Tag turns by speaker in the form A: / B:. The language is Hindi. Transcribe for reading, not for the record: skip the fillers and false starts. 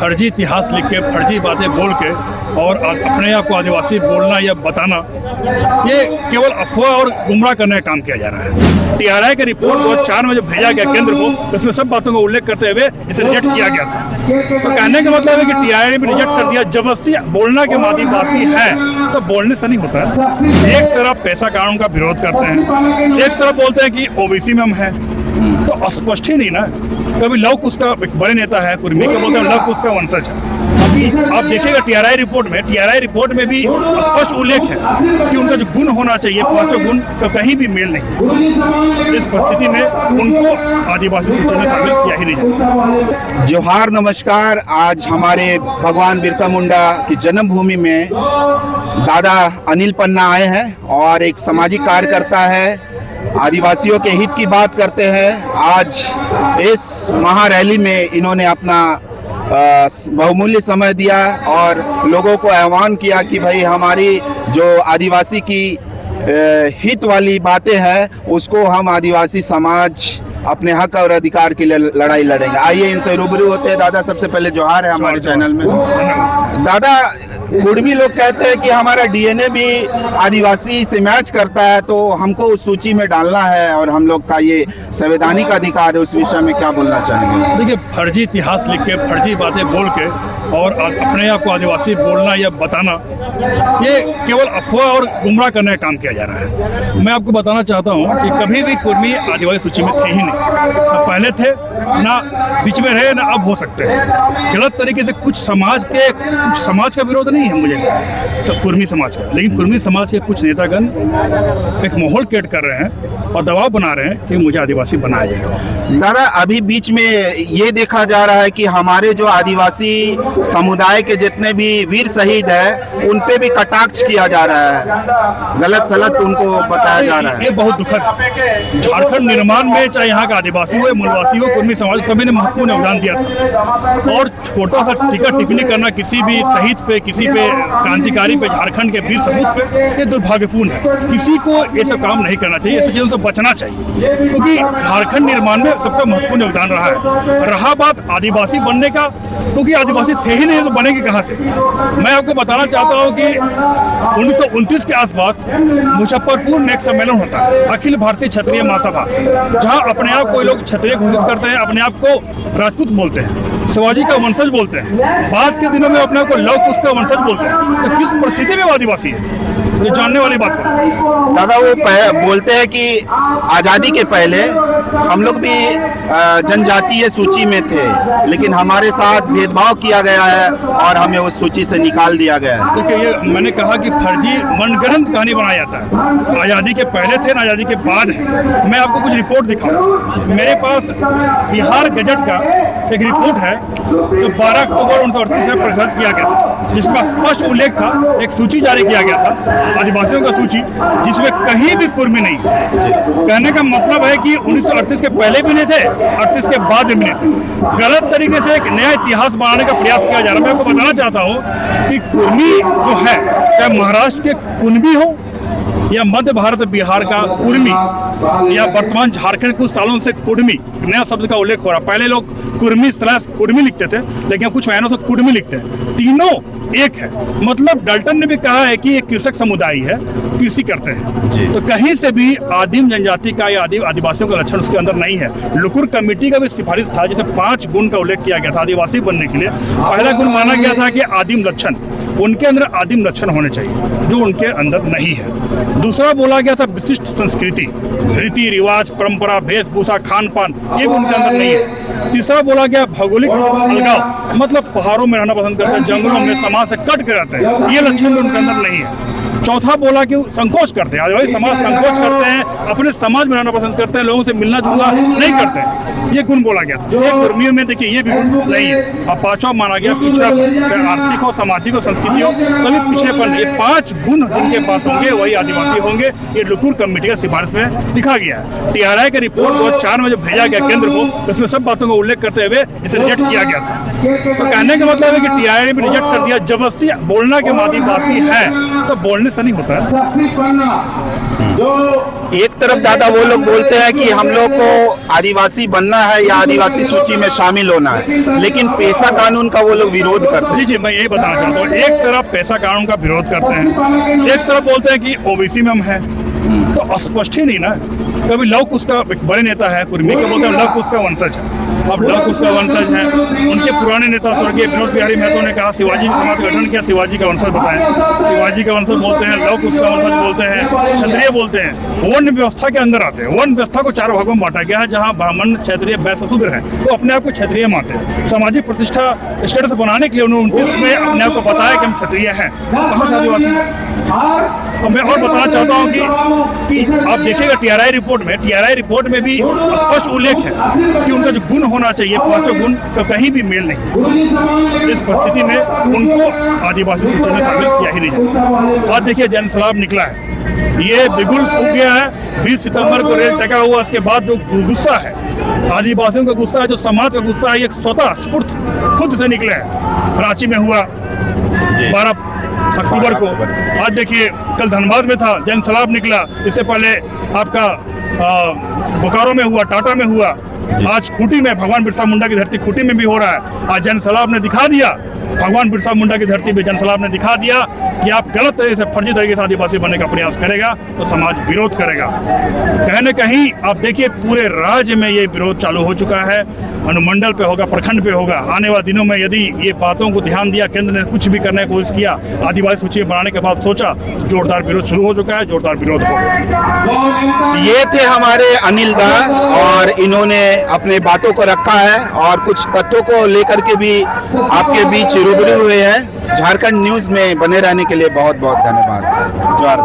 A: फर्जी इतिहास लिख के फर्जी बातें बोल के और अपने आप को आदिवासी बोलना या बताना, ये केवल अफवाह और गुमराह करने का काम किया जा रहा है। टीआरआई की रिपोर्ट 2004 में जब भेजा गया केंद्र को, उसमें सब बातों का उल्लेख करते हुए इसे रिजेक्ट किया गया था। तो कहने का मतलब है कि टीआरआई ने भी रिजेक्ट कर दिया। जबरदस्ती बोलना के आदिवासी है तो बोलने से नहीं होता है। एक तरफ पैसा कानून का विरोध करते हैं, एक तरफ बोलते हैं कि ओबीसी में हम हैं, तो स्पष्ट ही नहीं ना। कभी लव कुश का बड़े नेता है, कुर्मी के बोलते हैं लव कुश का वंशज है। अभी आप देखिएगा टीआरआई रिपोर्ट में भी स्पष्ट उल्लेख है कि उनका जो गुण होना चाहिए, 5 गुण, तो कहीं भी मेल नहीं। इस परिस्थिति में उनको आदिवासी सूची में शामिल किया ही नहीं जाता।
B: जोहार, नमस्कार। आज हमारे भगवान बिरसा मुंडा की जन्मभूमि में दादा अनिल पन्ना आए हैं और एक सामाजिक कार्यकर्ता है, आदिवासियों के हित की बात करते हैं। आज इस महारैली में इन्होंने अपना बहुमूल्य समय दिया और लोगों को आह्वान किया कि भाई हमारी जो आदिवासी की हित वाली बातें हैं उसको हम आदिवासी समाज अपने हक और अधिकार के लिए लड़ाई लड़ेंगे। आइए इनसे रूबरू होते हैं। दादा, सबसे पहले जोहार है हमारे चैनल में। दादा, कुर्मी लोग कहते हैं कि हमारा डीएनए भी आदिवासी से मैच करता है, तो हमको उस सूची में डालना है और हम लोग का ये संवैधानिक अधिकार है। उस विषय में क्या बोलना चाहेंगे?
A: देखिए, फर्जी इतिहास लिख के फर्जी बातें बोल के और अपने आप को आदिवासी बोलना या बताना, ये केवल अफवाह और गुमराह करने का काम किया जा रहा है। मैं आपको बताना चाहता हूँ कि कभी भी कुर्मी आदिवासी सूची में थे ही नहीं। ना पहले थे, ना बीच में रहे, ना अब हो सकते हैं। गलत तरीके से कुछ समाज का विरोध नहीं है मुझे, सब कुर्मी समाज का, लेकिन कुर्मी समाज के कुछ नेतागण एक माहौल क्रिएट कर रहे हैं और दबाव बना रहे हैं कि मुझे आदिवासी बनाया जाएगा।
B: दादा, अभी बीच में ये देखा जा रहा है कि हमारे जो आदिवासी समुदाय के जितने भी वीर शहीद हैं उन पे भी कटाक्ष किया जा रहा है, गलत सलत उनको बताया जा रहा है।
A: ये बहुत दुखद है। झारखंड निर्माण में चाहे यहाँ का आदिवासी हो, मूलवासी हो, कुर्मी समाज, सभी ने महत्वपूर्ण योगदान दिया था। और छोटा सा टीका टिप्पणी करना किसी भी शहीद पे, किसी पे क्रांतिकारी पे, झारखंड के वीर सपूत पे, ये दुर्भाग्यपूर्ण है। किसी को ये सब काम नहीं करना चाहिए, ऐसी चीजों से बचना चाहिए, क्योंकि झारखंड निर्माण में सबका महत्वपूर्ण योगदान रहा है। रहा बात आदिवासी बनने का, क्योंकि आदिवासी थे ही नहीं तो बनेंगे कहाँ से। मैं आपको बताना चाहता हूँ कि 1929 के आसपास मुजफ्फरपुर में एक सम्मेलन होता है, अखिल भारतीय क्षत्रिय महासभा, जहाँ अपने आप को लोग क्षत्रिय घोषित करते हैं, अपने आप को राजपूत बोलते हैं, शिवाजी का वंशज बोलते हैं। बाद के दिनों में अपने आप को लव कुश का वंशज बोलते हैं। तो किस परिस्थिति में वो आदिवासी है, ये जानने वाली बात है।
B: दादा, वो बोलते हैं कि आज़ादी के पहले हम लोग भी जनजातीय सूची में थे, लेकिन हमारे साथ भेदभाव किया गया है और हमें उस सूची से निकाल दिया गया है।
A: देखिए, ये मैंने कहा कि फर्जी मनगढ़ंत कहानी बनाया जाता है। आज़ादी के पहले थे ना आज़ादी के बाद है। मैं आपको कुछ रिपोर्ट दिखाऊं। मेरे पास बिहार गजट का एक रिपोर्ट है जो 12 अक्टूबर 1938 में प्रकाशित किया गया था, जिसका स्पष्ट उल्लेख था, एक सूची जारी किया गया था आदिवासियों का सूची, जिसमें कहीं भी कुर्मी नहीं। कहने का मतलब है कि 1938 के पहले भी नहीं थे, 38 के बाद भी नहीं थे। गलत तरीके से एक नया इतिहास बनाने का प्रयास किया जा रहा है। मैं आपको बताना चाहता हूँ कि कुर्मी जो है, चाहे महाराष्ट्र के कुनबी हो या मध्य भारत बिहार का कुर्मी या वर्तमान झारखंड कुछ सालों से कुर्मी, नया शब्द का उल्लेख हो रहा है। पहले लोग कुर्मी लिखते थे, लेकिन कुछ महीनों से कुर्मी लिखते हैं। तीनों एक है। मतलब डाल्टन ने भी कहा है कि ये कृषक समुदाय है, कृषि करते हैं। तो कहीं से भी आदिम जनजाति का या आदिवासियों का लक्षण उसके अंदर नहीं है। लुकुर कमेटी का भी सिफारिश था, जिसमें 5 गुण का उल्लेख किया गया था आदिवासी बनने के लिए। पहला गुण माना गया था कि आदिम लक्षण, उनके अंदर आदिम लक्षण होने चाहिए, जो उनके अंदर नहीं है। दूसरा बोला गया था विशिष्ट संस्कृति, रीति रिवाज, परंपरा, वेशभूषा, खान पान, ये भी उनके अंदर नहीं है। तीसरा बोला गया भौगोलिक अलगाव, मतलब पहाड़ों में रहना पसंद करते हैं, जंगलों में समाज से कट के रहते हैं, ये लक्षण भी उनके अंदर नहीं है। चौथा बोला कि संकोच करते हैं, आदिवासी समाज संकोच करते हैं, अपने समाज में रहना पसंद करते हैं, लोगों से मिलना जुलना नहीं करते हैं, ये गुण बोला गया था। ये कुर्मियों में देखिए ये भी गुण नहीं है। अब 5वां माना गया पिछड़ा, आर्थिक हो, सामाजिक हो, संस्कृति हो, सभी पिछड़ेपन। ये 5 गुण जिनके पास होंगे वही आदिवासी होंगे, ये लुकुर कमेटी का सिफारिश में लिखा गया है। टीआरआई की रिपोर्ट 2004 में जब भेजा गया केंद्र को, उसमें सब बातों का उल्लेख करते हुए इसे रिजेक्ट किया गया था। तो कहने का मतलब है कि टीआरआई ने भी रिजेक्ट कर दिया। जबरदस्ती बोलना के आदिवासी है तो बोलने बोलने से नहीं होता है।
B: एक तरफ दादा वो लोग बोलते हैं कि हम लोग को आदिवासी बनना है या आदिवासी सूची में शामिल होना है, लेकिन पेशा कानून का वो लोग विरोध करते हैं।
A: जी जी, मैं यही बताना चाहता हूँ, एक तरफ पेशा कानून का विरोध करते हैं, एक तरफ बोलते हैं कि ओबीसी में हम हैं, तो स्पष्ट ही नहीं ना। कभी लव कुश का बड़े नेता है, कुर्मी के बोलते हैं लव कुश का वंशज है। अब लव कुश का वंशज है, उनके पुराने नेता स्वर्गीय विनोद बिहारी महतो ने कहा शिवाजी समाज का गठन किया, शिवाजी का वंशज बताएं। शिवाजी का वंशज बोलते हैं, लव कुश का वंशज बोलते हैं, क्षत्रिय बोलते हैं। वर्ण व्यवस्था के अंदर आते हैं। वर्ण व्यवस्था को 4 भागों में बांटा गया है, जहाँ ब्राह्मण, क्षत्रिय, वैश्य, शूद्र है, तो अपने आप को क्षत्रिय मानते हैं। सामाजिक प्रतिष्ठा स्टेटस बनाने के लिए उन्होंने 29 में अपने आप को बताया कि हम क्षत्रिय हैं। कहाँ से आदिवासी? और मैं और बताना चाहता हूँ कि आप देखिएगा टीआरआई रिपोर्ट में भी स्पष्ट उल्लेख है कि उनका जो गुण होना चाहिए, 5 गुण, तो कहीं भी मेल नहीं। इस परिस्थिति में उनको आदिवासी सूची में शामिल किया ही नहीं जाता। आज देखिए जन सलाब निकला है, ये बिगुल फूट गया है। 20 सितंबर को रेल टका हुआ, उसके बाद जो गुस्सा है, आदिवासियों का गुस्सा है, जो समाज का गुस्सा है, ये स्वतः स्फूर्त खुद से निकले है। रांची में हुआ 12 अक्टूबर को। आज देखिए कल धनबाद में था, जन सलाब निकला। इससे पहले आपका बोकारो में हुआ, टाटा में हुआ, आज खूंटी में, भगवान बिरसा मुंडा की धरती खूंटी में भी हो रहा है। आज जन सलाब ने दिखा दिया, भगवान बिरसा मुंडा की धरती पे जन सलाब ने दिखा दिया कि आप गलत तरीके से, फर्जी तरीके से आदिवासी बनने का प्रयास करेगा तो समाज विरोध करेगा। कहीं न कहीं आप देखिए पूरे राज्य में ये विरोध चालू हो चुका है। अनुमंडल पे होगा, प्रखंड पे होगा। आने वाले दिनों में यदि ये बातों को ध्यान दिया, केंद्र ने कुछ भी करने की कोशिश किया, आदिवासी सूची बनाने के बाद सोचा, जोरदार विरोध शुरू हो चुका है, जोरदार विरोध होगा।
B: ये थे हमारे अनिल दा, और इन्होंने अपने बातों को रखा है और कुछ तथ्यों को लेकर के भी आपके बीच रूबरू हुए हैं। झारखंड न्यूज में बने रहने के लिए बहुत बहुत धन्यवाद। जोहार।